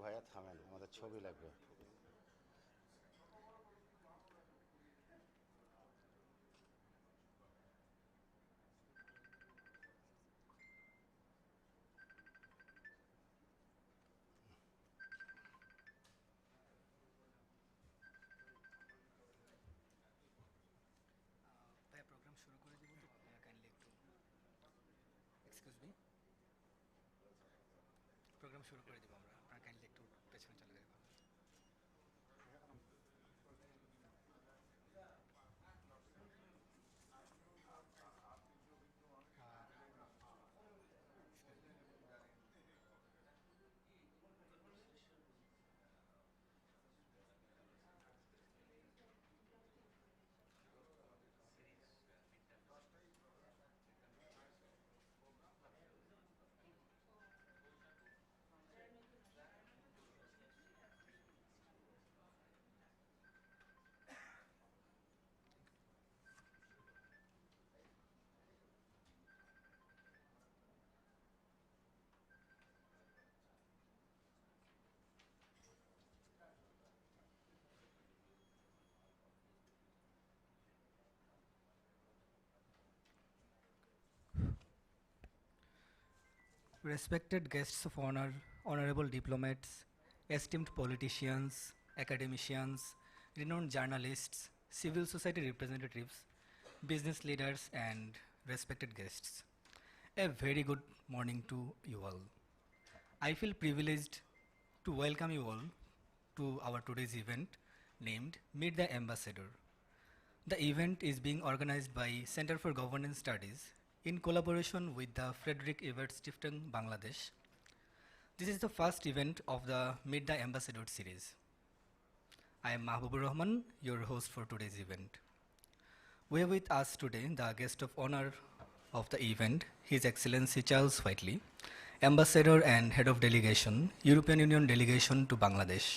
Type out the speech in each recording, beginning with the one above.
ভাইয়া থামেন, আমাদের ছবি লাগবে। ভাইয়া প্রোগ্রাম শুরু করে দিব তো কাইন্ডলি একটু এক্সকিউজ মি প্রোগ্রাম শুরু করে দিব আমরা আপনারা কাইন্ডলি একটু পেছনে চলে যাবেন Respected guests of honor, honorable diplomats, esteemed politicians, academicians, renowned journalists, civil society representatives, business leaders, and respected guests. A very good morning to you all. I feel privileged to welcome you all to our today's event named Meet the Ambassador. The event is being organized by Center for Governance Studies in collaboration with the Friedrich-Ebert-Stiftung, Bangladesh. This is the first event of the Meet the Ambassador series. I am Mahbubur Rahman, your host for today's event. We have with us today the guest of honor of the event, His Excellency Charles Whiteley, Ambassador and Head of Delegation, European Union Delegation to Bangladesh.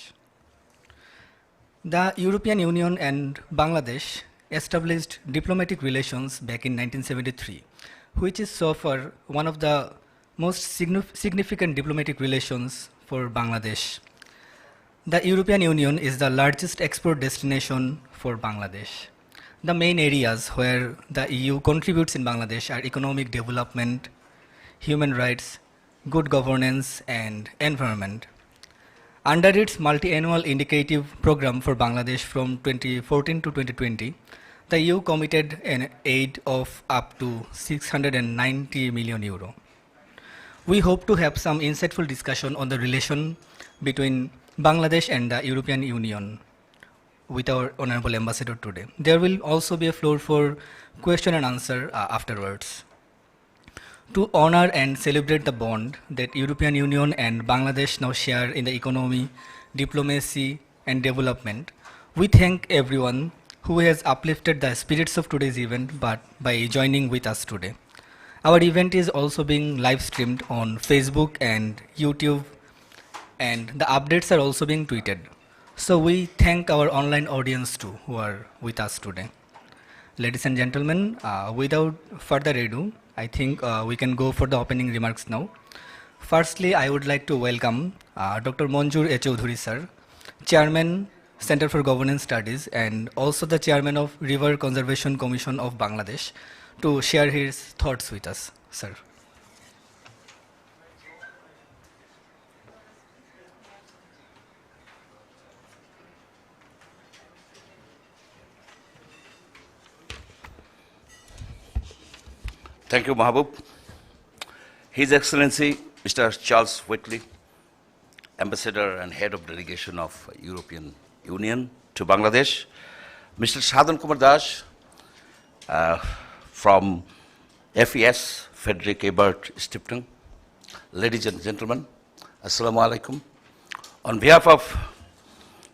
The European Union and Bangladesh established diplomatic relations back in 1973, which is so far one of the most significant diplomatic relations for Bangladesh. The European Union is the largest export destination for Bangladesh. The main areas where the EU contributes in Bangladesh are economic development, human rights, good governance, and environment. Under its multi-annual indicative program for Bangladesh from 2014 to 2020, the EU committed an aid of up to 690 million euro. We hope to have some insightful discussion on the relation between Bangladesh and the European Union with our Honorable Ambassador today. There will also be a floor for question and answer afterwards. To honor and celebrate the bond that European Union and Bangladesh now share in the economy, diplomacy, and development, we thank everyone who has uplifted the spirits of today's event by joining with us today. Our event is also being live streamed on Facebook and YouTube, and the updates are also being tweeted. So we thank our online audience too who are with us today. Ladies and gentlemen, without further ado, I think we can go for the opening remarks now. Firstly, I would like to welcome Dr. Monjur A. Choudhury sir, Chairman, Center for Governance Studies, and also the Chairman of River Conservation Commission of Bangladesh, to share his thoughts with us, sir. Thank you, Mahbub. His Excellency, Mr. Charles Whiteley, Ambassador and Head of Delegation of European Union to Bangladesh, Mr. Sadhan Kumar Das from FES, Friedrich-Ebert-Stiftung, ladies and gentlemen, Assalamu alaikum. On behalf of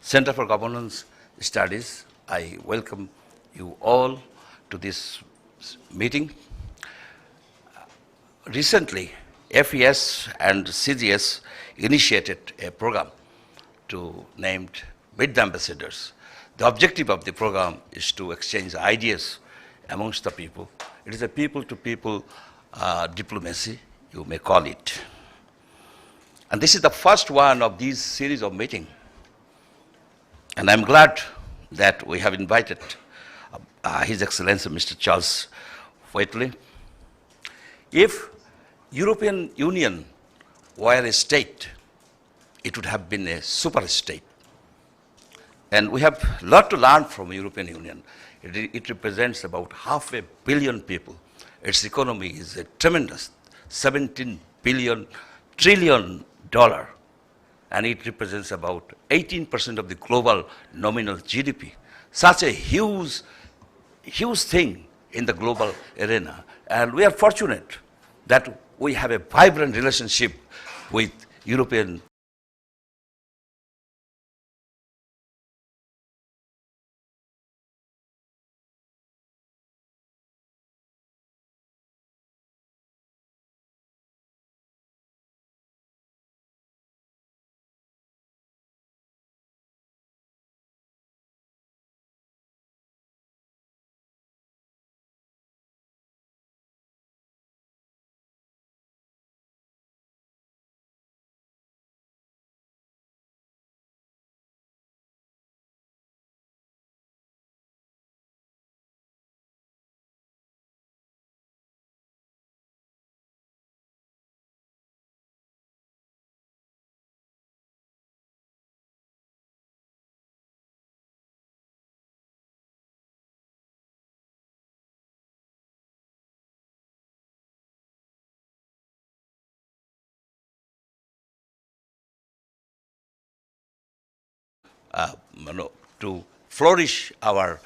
Center for Governance Studies, I welcome you all to this meeting. Recently, FES and CGS initiated a program named Meet the Ambassadors. The objective of the program is to exchange ideas amongst the people. It is a people-to-people diplomacy, you may call it. And this is the first one of these series of meetings. And I'm glad that we have invited His Excellency Mr. Charles Whateley. If European Union were a state, it would have been a super state. And we have a lot to learn from European Union. It represents about 500 million people. Its economy is a tremendous $17 trillion, and it represents about 18% of the global nominal GDP. Such a huge thing in the global arena. And we are fortunate that we have a vibrant relationship with European to flourish our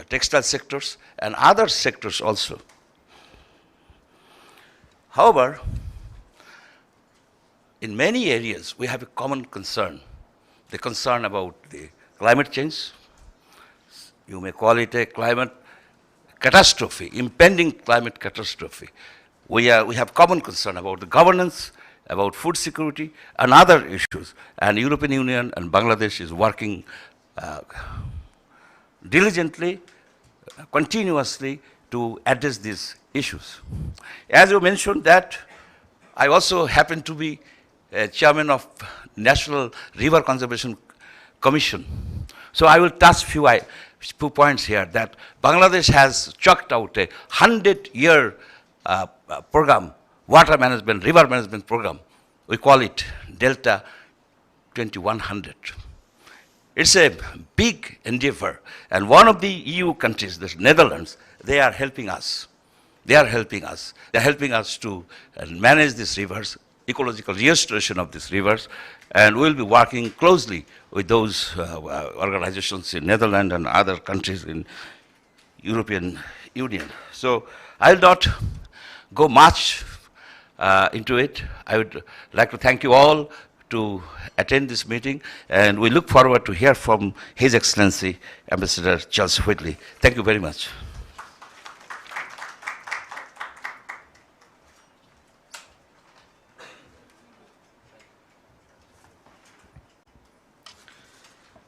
textile sectors and other sectors also. However, in many areas, we have a common concern, the concern about the climate change. You may call it a climate catastrophe, impending climate catastrophe. We have common concern about the governance, about food security, and other issues. And European Union and Bangladesh is working diligently, continuously to address these issues. As you mentioned that, I also happen to be chairman of National River Conservation Commission. So I will touch few points here that Bangladesh has chalked out a 100-year program, water management, river management program. We call it Delta 2100. It's a big endeavor, and one of the EU countries, the Netherlands, they are helping us. They are helping us. They are helping us to manage these rivers, ecological restoration of these rivers, and we'll be working closely with those organizations in Netherlands and other countries in European Union. So I'll not go much into it. I would like to thank you all to attend this meeting, and we look forward to hear from His Excellency Ambassador Charles Whateley. Thank you very much.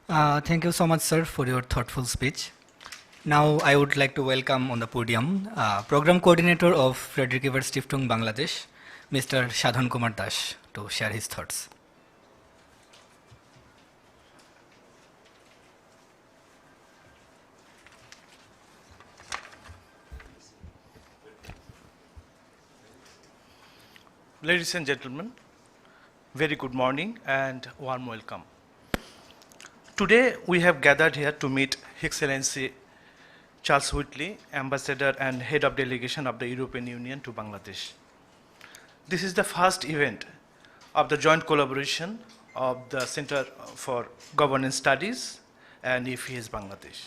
Thank you so much, sir, for your thoughtful speech. Now, I would like to welcome on the podium Program Coordinator of Friedrich-Ebert-Stiftung, Bangladesh, Mr. Sadhan Kumar Das, to share his thoughts. Ladies and gentlemen, very good morning and warm welcome. Today we have gathered here to meet His Excellency Charles Whateley, Ambassador and Head of Delegation of the European Union to Bangladesh. This is the first event of the joint collaboration of the Center for Governance Studies and EFES Bangladesh.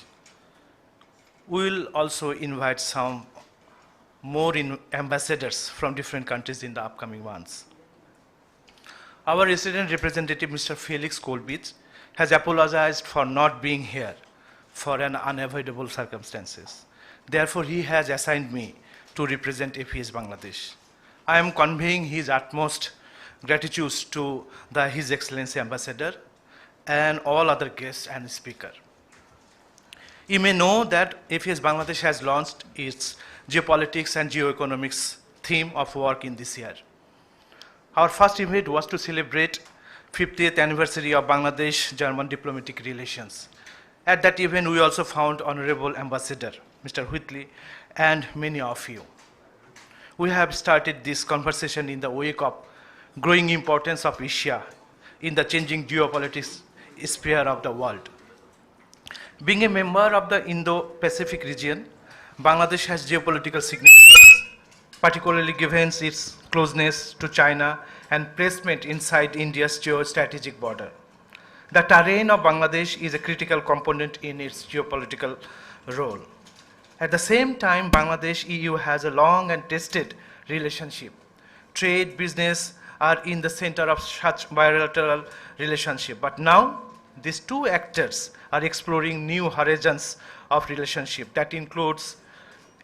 We will also invite some more ambassadors from different countries in the upcoming months. Our resident representative, Mr. Felix Kolbitz, has apologized for not being here for an unavoidable circumstances. Therefore, he has assigned me to represent EFES Bangladesh. I am conveying his utmost gratitude to His Excellency Ambassador and all other guests and speakers. You may know that EFES Bangladesh has launched its geopolitics and geoeconomics theme of work in this year. Our first event was to celebrate 50th anniversary of Bangladesh-German diplomatic relations. At that event, we also found Honorable Ambassador, Mr. Whitley, and many of you. We have started this conversation in the wake of growing importance of Asia in the changing geopolitics sphere of the world. Being a member of the Indo-Pacific region, Bangladesh has geopolitical significance, particularly given its closeness to China and placement inside India's geostrategic border. The terrain of Bangladesh is a critical component in its geopolitical role. At the same time, Bangladesh-EU has a long and tested relationship. Trade, business are in the center of such bilateral relationship. But now, these two actors are exploring new horizons of relationship that includes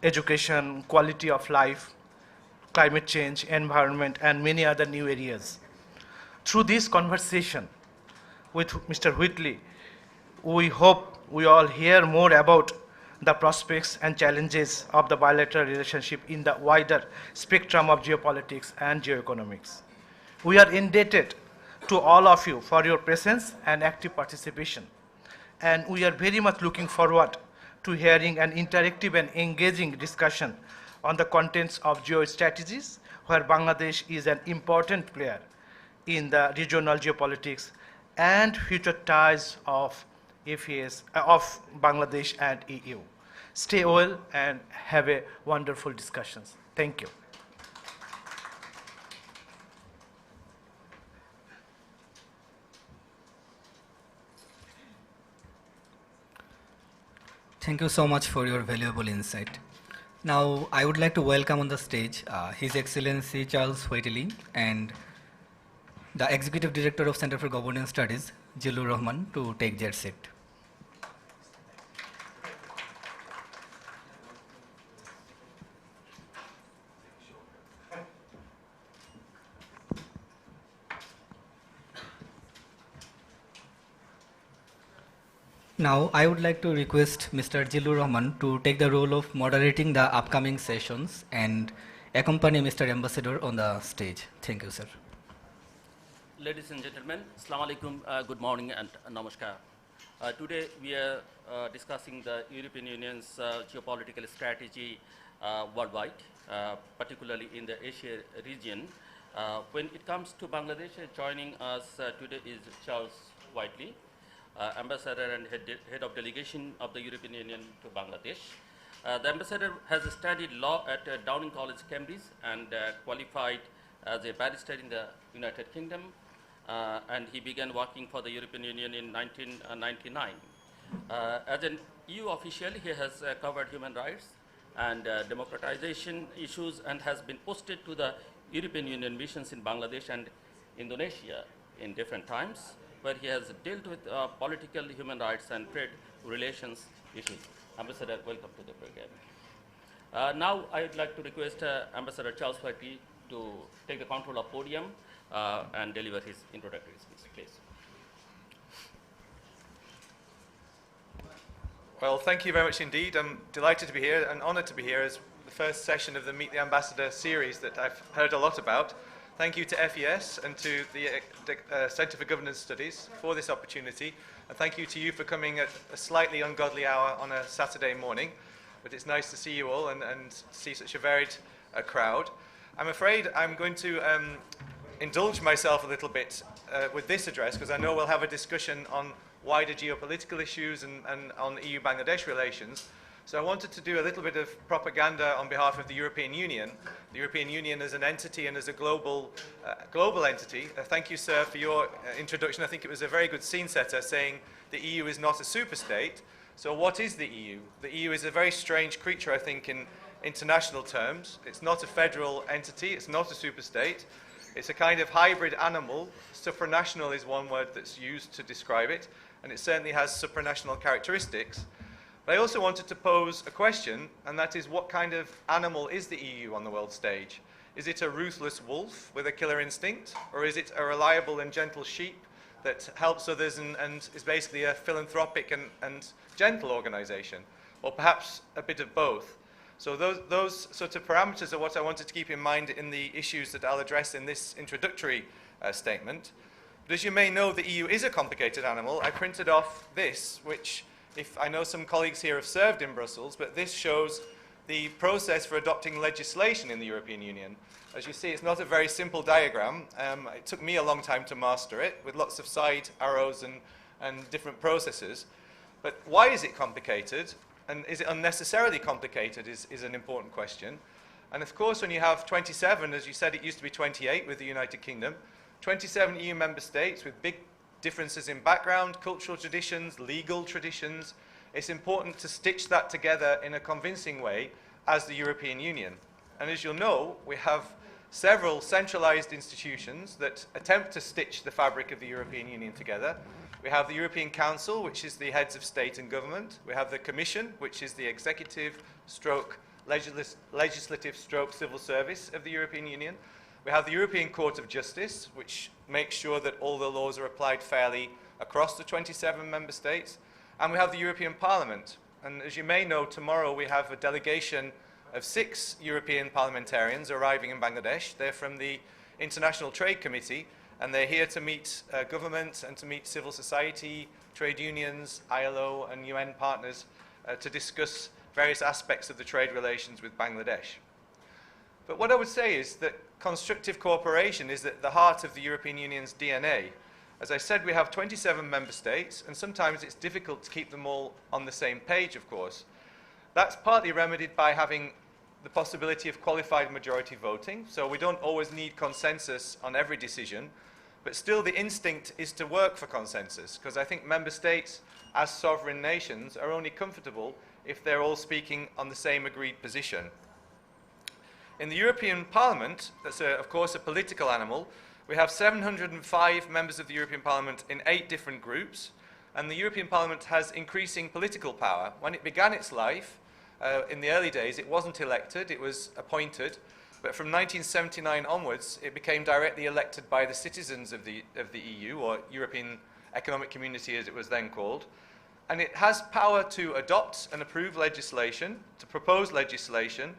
education, quality of life, climate change, environment, and many other new areas. Through this conversation with Mr. Whitley, we hope we all hear more about the prospects and challenges of the bilateral relationship in the wider spectrum of geopolitics and geoeconomics. We are indebted to all of you for your presence and active participation. And we are very much looking forward to hearing an interactive and engaging discussion on the contents of geostrategies, where Bangladesh is an important player in the regional geopolitics and future ties of of Bangladesh and EU. Stay well and have a wonderful discussions. Thank you. Thank you so much for your valuable insight. Now, I would like to welcome on the stage His Excellency Charles Whitley and the Executive Director of Center for Governance Studies, Jilur Rahman, to take their seat. Now, I would like to request Mr. Jilur Rahman to take the role of moderating the upcoming sessions and accompany Mr. Ambassador on the stage. Thank you, sir. Ladies and gentlemen, Assalamu alaikum, good morning and namaskar. Today we are discussing the European Union's geopolitical strategy worldwide, particularly in the Asia region. When it comes to Bangladesh, joining us today is Charles Whitley, Ambassador and head of delegation of the European Union to Bangladesh. The ambassador has studied law at Downing College, Cambridge, and qualified as a barrister in the United Kingdom. And he began working for the European Union in 1999. As an EU official, he has covered human rights and democratization issues and has been posted to the European Union missions in Bangladesh and Indonesia in different times, where he has dealt with political, human rights, and trade relations issues. Ambassador, welcome to the program. Now, I would like to request Ambassador Charles Whitley to take the control of podium and deliver his introductory speech, please. Well, thank you very much indeed. I'm delighted to be here and honoured to be here as the first session of the Meet the Ambassador series that I've heard a lot about. Thank you to FES and to the Centre for Governance Studies for this opportunity. And thank you to you for coming at a slightly ungodly hour on a Saturday morning. But it's nice to see you all and see such a varied crowd. I'm afraid I'm going to indulge myself a little bit with this address, because I know we'll have a discussion on wider geopolitical issues and on EU-Bangladesh relations. So I wanted to do a little bit of propaganda on behalf of the European Union. The European Union as an entity and as a global entity. Thank you, sir, for your introduction. I think it was a very good scene setter, saying the EU is not a superstate. So what is the EU? The EU is a very strange creature, I think, in international terms. It's not a federal entity. It's not a superstate. It's a kind of hybrid animal. Supranational is one word that's used to describe it, and it certainly has supranational characteristics. But I also wanted to pose a question, and that is, what kind of animal is the EU on the world stage? Is it a ruthless wolf with a killer instinct, or is it a reliable and gentle sheep that helps others and is basically a philanthropic and gentle organization? Or perhaps a bit of both? So those sort of parameters are what I wanted to keep in mind in the issues that I'll address in this introductory statement. But as you may know, the EU is a complicated animal. I printed off this, which, if I know some colleagues here have served in Brussels, but this shows the process for adopting legislation in the European Union. As you see, it's not a very simple diagram. It took me a long time to master it, with lots of side arrows and different processes. But why is it complicated? And is it unnecessarily complicated is an important question. And of course, when you have 27, as you said, it used to be 28 with the United Kingdom, 27 EU member states with big differences in background, cultural traditions, legal traditions, it's important to stitch that together in a convincing way as the European Union. And as you'll know, we have several centralized institutions that attempt to stitch the fabric of the European Union together. We have the European Council, which is the heads of state and government. We have the Commission, which is the executive stroke legislative stroke civil service of the European Union. We have the European Court of Justice, which makes sure that all the laws are applied fairly across the 27 member states. And we have the European Parliament. And as you may know, tomorrow we have a delegation of 6 European parliamentarians arriving in Bangladesh. They're from the International Trade Committee, and they're here to meet government and to meet civil society, trade unions, ILO and UN partners to discuss various aspects of the trade relations with Bangladesh. But what I would say is that constructive cooperation is at the heart of the European Union's DNA. As I said, we have 27 member states, and sometimes it's difficult to keep them all on the same page, of course. That's partly remedied by having the possibility of qualified majority voting, so we don't always need consensus on every decision, but still the instinct is to work for consensus, because I think member states, as sovereign nations, are only comfortable if they're all speaking on the same agreed position. In the European Parliament, that's of course a political animal, we have 705 members of the European Parliament in 8 different groups, and the European Parliament has increasing political power. When it began its life, in the early days, it wasn't elected, it was appointed, but from 1979 onwards, it became directly elected by the citizens of the EU, or European Economic Community as it was then called. And it has power to adopt and approve legislation, to propose legislation,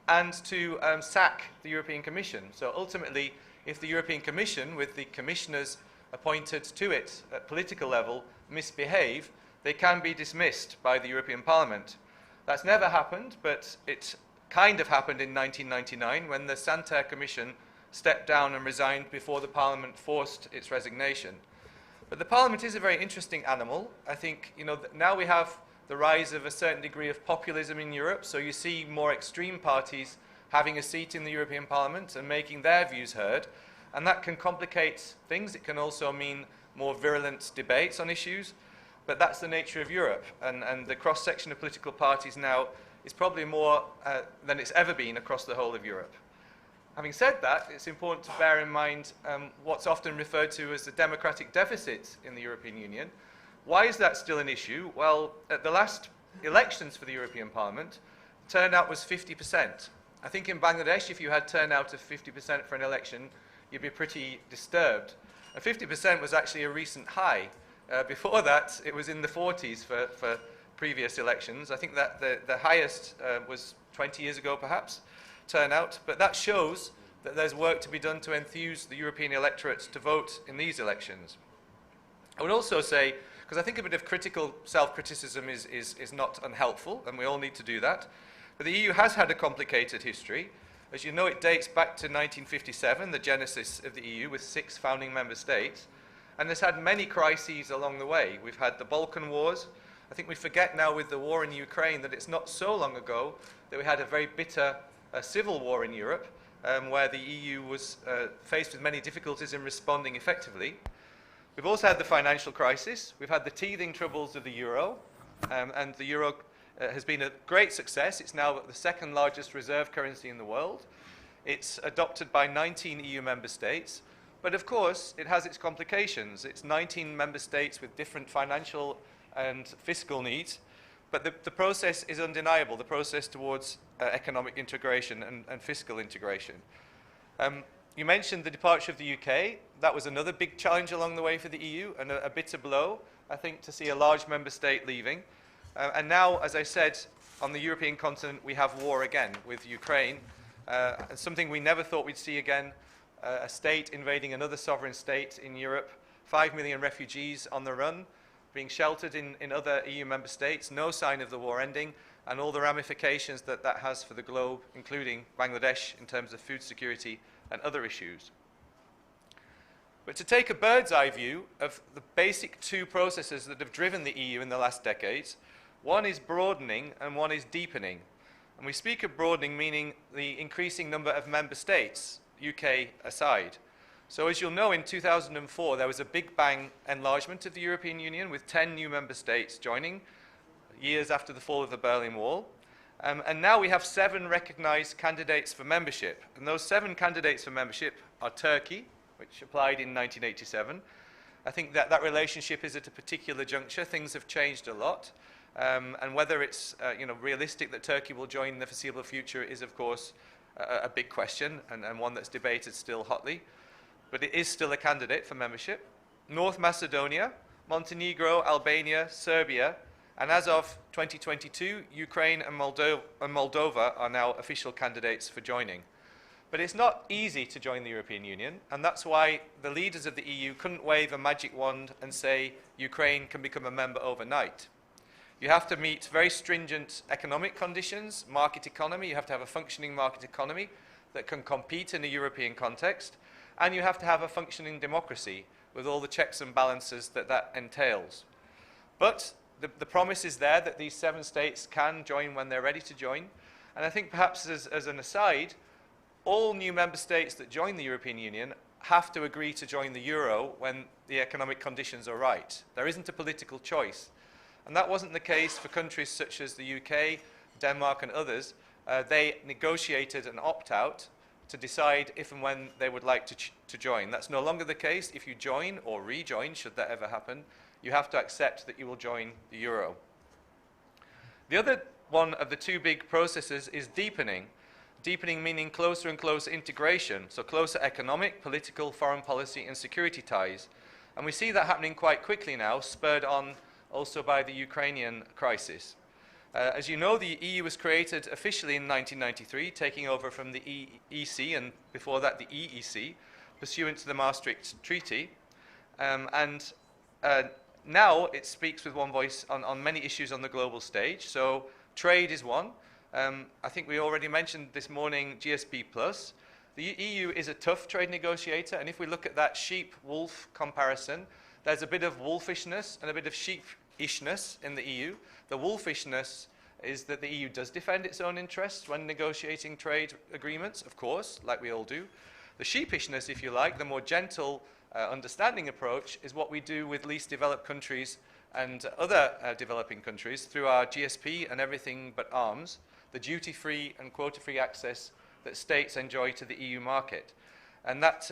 and to sack the European Commission. So ultimately, if the European Commission, with the commissioners appointed to it at political level, misbehave, they can be dismissed by the European Parliament. That's never happened, but it kind of happened in 1999 when the Santer Commission stepped down and resigned before the Parliament forced its resignation. But the Parliament is a very interesting animal. I think, now we have the rise of a certain degree of populism in Europe, so you see more extreme parties having a seat in the European Parliament and making their views heard, and that can complicate things. It can also mean more virulent debates on issues, but that's the nature of Europe, and the cross-section of political parties now is probably more than it's ever been across the whole of Europe. Having said that, it's important to bear in mind what's often referred to as the democratic deficit in the European Union. Why is that still an issue? Well, at the last elections for the European Parliament, turnout was 50%. I think in Bangladesh, if you had turnout of 50% for an election, you'd be pretty disturbed. And 50% was actually a recent high. Before that, it was in the 40s for previous elections. I think that the highest was 20 years ago, perhaps, turnout. But that shows that there's work to be done to enthuse the European electorate to vote in these elections. I would also say, because I think a bit of critical self-criticism is not unhelpful, and we all need to do that, but the EU has had a complicated history. As you know, it dates back to 1957, the genesis of the EU, with 6 founding member states, and has had many crises along the way. We've had the Balkan Wars. I think we forget now with the war in Ukraine that it's not so long ago that we had a very bitter civil war in Europe, where the EU was faced with many difficulties in responding effectively. We've also had the financial crisis. We've had the teething troubles of the euro, and the euro has been a great success. It's now the 2nd largest reserve currency in the world. It's adopted by 19 EU member states. But of course, it has its complications. It's 19 member states with different financial and fiscal needs. But the process is undeniable, the process towards economic integration and fiscal integration. You mentioned the departure of the UK. That was another big challenge along the way for the EU, and a bitter blow, I think, to see a large member state leaving. And now, as I said, on the European continent, we have war again with Ukraine, and something we never thought we'd see again, a state invading another sovereign state in Europe, 5 million refugees on the run, being sheltered in other EU member states, no sign of the war ending, and all the ramifications that that has for the globe, including Bangladesh in terms of food security and other issues. But to take a bird's eye view of the basic two processes that have driven the EU in the last decades, one is broadening and one is deepening. And we speak of broadening meaning the increasing number of member states, UK aside. So as you'll know, in 2004, there was a big bang enlargement of the European Union with 10 new member states joining, years after the fall of the Berlin Wall. And now we have 7 recognized candidates for membership. And those 7 candidates for membership are Turkey, which applied in 1987. I think that that relationship is at a particular juncture. Things have changed a lot. And whether it's realistic that Turkey will join in the foreseeable future is, of course, a big question and one that's debated still hotly. But it is still a candidate for membership. North Macedonia, Montenegro, Albania, Serbia, and as of 2022, Ukraine and Moldova are now official candidates for joining. But it's not easy to join the European Union, and that's why the leaders of the EU couldn't wave a magic wand and say Ukraine can become a member overnight. You have to meet very stringent economic conditions, market economy. You have to have a functioning market economy that can compete in a European context, and you have to have a functioning democracy with all the checks and balances that that entails. But the promise is there that these 7 states can join when they're ready to join. And I think perhaps as an aside, all new member states that join the European Union have to agree to join the euro when the economic conditions are right. There isn't a political choice. And that wasn't the case for countries such as the UK, Denmark and others. They negotiated an opt-out to decide if and when they would like to join. That's no longer the case. If you join or rejoin, should that ever happen, you have to accept that you will join the euro. The other one of the 2 big processes is deepening. Deepening meaning closer and closer integration, so closer economic, political, foreign policy and security ties. And we see that happening quite quickly now, spurred on also by the Ukrainian crisis. As you know, the EU was created officially in 1993, taking over from the EC and before that the EEC, pursuant to the Maastricht Treaty. Now it speaks with one voice on many issues on the global stage. So trade is one. I think we already mentioned this morning GSP+. The EU is a tough trade negotiator, and if we look at that sheep-wolf comparison, there's a bit of wolfishness and a bit of sheepishness in the EU. The wolfishness is that the EU does defend its own interests when negotiating trade agreements, of course, like we all do. The sheepishness, if you like, the more gentle, understanding approach is what we do with least developed countries and other developing countries through our GSP and everything but arms, the duty-free and quota-free access that states enjoy to the EU market. And that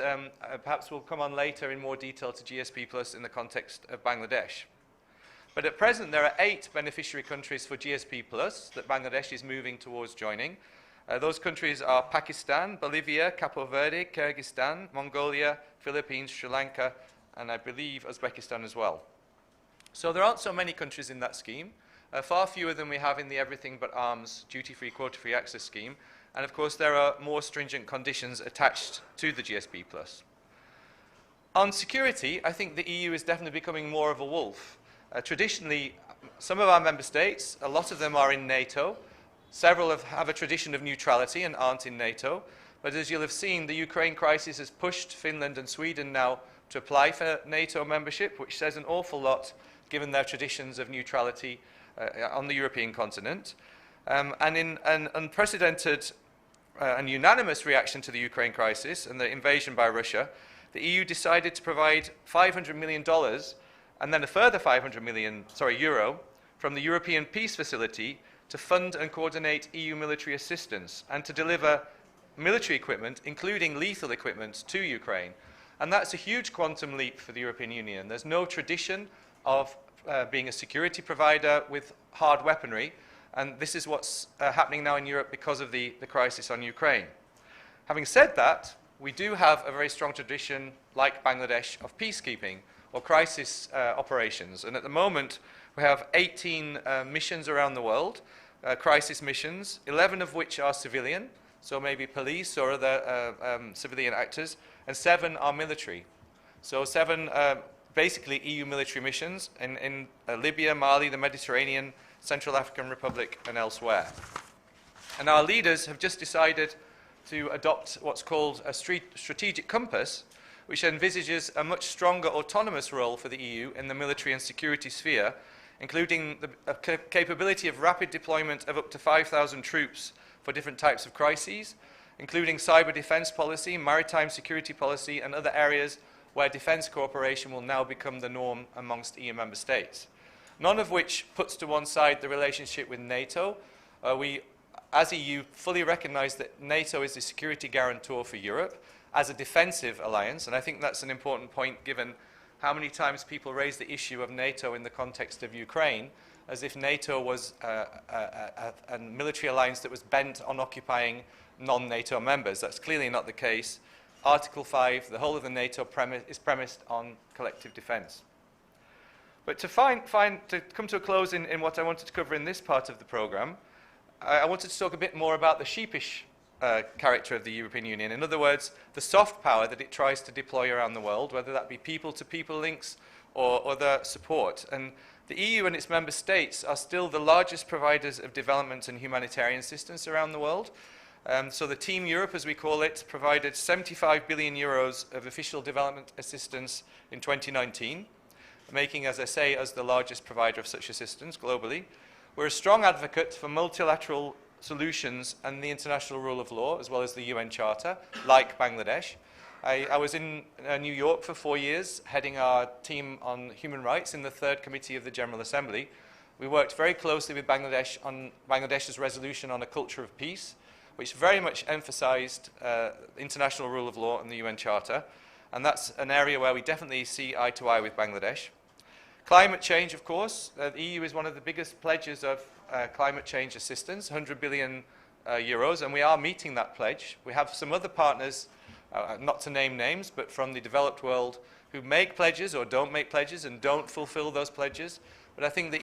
perhaps will come on later in more detail to GSP Plus in the context of Bangladesh. But at present, there are 8 beneficiary countries for GSP Plus that Bangladesh is moving towards joining. Those countries are Pakistan, Bolivia, Capo Verde, Kyrgyzstan, Mongolia, Philippines, Sri Lanka, and I believe Uzbekistan as well. So there aren't so many countries in that scheme, far fewer than we have in the everything but arms duty-free, quota-free access scheme. And of course, there are more stringent conditions attached to the GSP+. On security, I think the EU is definitely becoming more of a wolf. Traditionally, some of our member states, a lot of them are in NATO. Several have a tradition of neutrality and aren't in NATO. But as you'll have seen, the Ukraine crisis has pushed Finland and Sweden now to apply for NATO membership, which says an awful lot given their traditions of neutrality on the European continent. And in an unprecedented and unanimous reaction to the Ukraine crisis and the invasion by Russia, the EU decided to provide $500 million and then a further €500 million from the European Peace Facility to fund and coordinate EU military assistance and to deliver military equipment, including lethal equipment, to Ukraine. And that's a huge quantum leap for the European Union. There's no tradition of being a security provider with hard weaponry, and this is what's happening now in Europe because of the crisis on Ukraine. Having said that, we do have a very strong tradition, like Bangladesh, of peacekeeping or crisis operations. And at the moment, we have 18 missions around the world, crisis missions, 11 of which are civilian, so maybe police or other civilian actors, and 7 are military. So 7 basically EU military missions in Libya, Mali, the Mediterranean, Central African Republic, and elsewhere. And our leaders have just decided to adopt what's called a strategic compass, which envisages a much stronger autonomous role for the EU in the military and security sphere, including the capability of rapid deployment of up to 5,000 troops for different types of crises, including cyber defense policy, maritime security policy, and other areas where defense cooperation will now become the norm amongst EU member states. None of which puts to one side the relationship with NATO. We, as EU, fully recognize that NATO is the security guarantor for Europe as a defensive alliance, and I think that's an important point given how many times people raise the issue of NATO in the context of Ukraine, as if NATO was a military alliance that was bent on occupying non-NATO members. That's clearly not the case. Article 5, the whole of the NATO is premised on collective defense. But to come to a close in what I wanted to cover in this part of the program, I wanted to talk a bit more about the sheepish character of the European Union. In other words, the soft power that it tries to deploy around the world, whether that be people-to-people links or other support. And the EU and its member states are still the largest providers of development and humanitarian assistance around the world. So the Team Europe, as we call it, provided 75 billion euros of official development assistance in 2019, making, as I say, us the largest provider of such assistance globally. We're a strong advocate for multilateral solutions and the international rule of law, as well as the UN Charter, like Bangladesh. I was in New York for 4 years, heading our team on human rights in the 3rd Committee of the General Assembly. We worked very closely with Bangladesh on Bangladesh's resolution on a culture of peace, which very much emphasized international rule of law and the UN Charter. And that's an area where we definitely see eye to eye with Bangladesh. Climate change, of course. The EU is one of the biggest pledges of climate change assistance, 100 billion euros, and we are meeting that pledge. We have some other partners, not to name names, but from the developed world, who make pledges or don't make pledges and don't fulfill those pledges. But I think the